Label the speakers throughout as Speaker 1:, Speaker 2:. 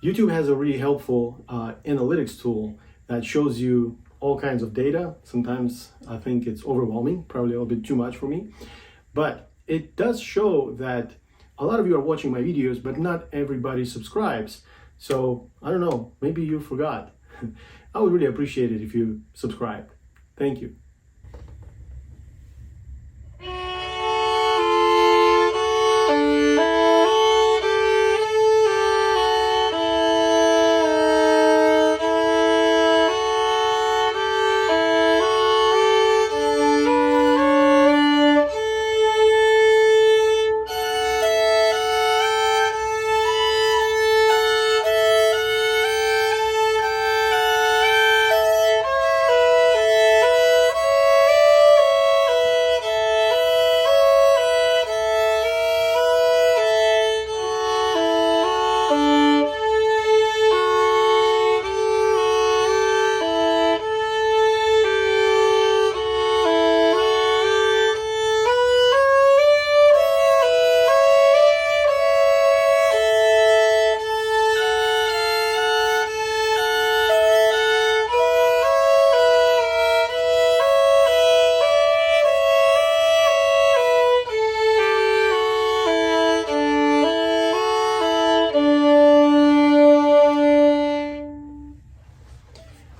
Speaker 1: YouTube has a really helpful analytics tool that shows you all kinds of data. Sometimes I think it's overwhelming, probably a little bit too much for me, but it does show that a lot of you are watching my videos, but not everybody subscribes. So I don't know, maybe you forgot. I would really appreciate it if you subscribed. Thank you.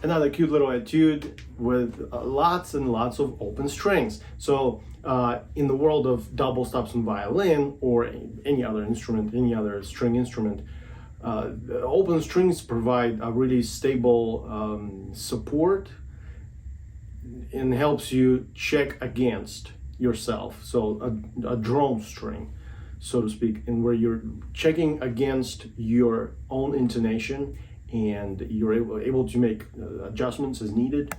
Speaker 1: Another cute little etude with lots and lots of open strings. So in the world of double stops and violin, or any other instrument, any other string instrument, the open strings provide a really stable support and helps you check against yourself. So a drone string, so to speak, and where you're checking against your own intonation, and you're able to make adjustments as needed,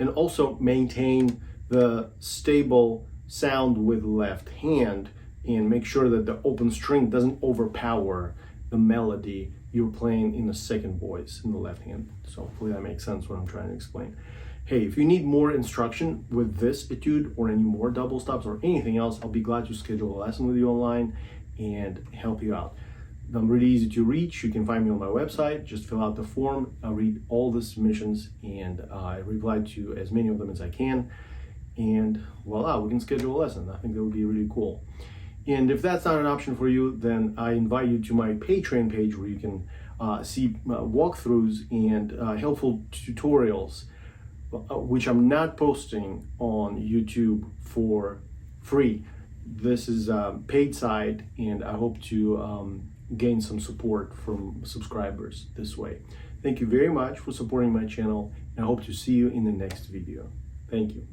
Speaker 1: and also maintain the stable sound with left hand, and make sure that the open string doesn't overpower the melody you're playing in the second voice in the left hand. So hopefully that makes sense what I'm trying to explain. Hey, if you need more instruction with this etude or any more double stops or anything else, I'll be glad to schedule a lesson with you online and help you out. I'm really easy to reach. You can find me on my website. Just fill out the form. I read all the submissions and I reply to as many of them as I can. And voila, we can schedule a lesson. I think that would be really cool. And if that's not an option for you, then I invite you to my Patreon page where you can see walkthroughs and helpful tutorials, which I'm not posting on YouTube for free. This is a paid side, and I hope to gain some support from subscribers this way. Thank you very much for supporting my channel, and I hope to see you in the next video. Thank you.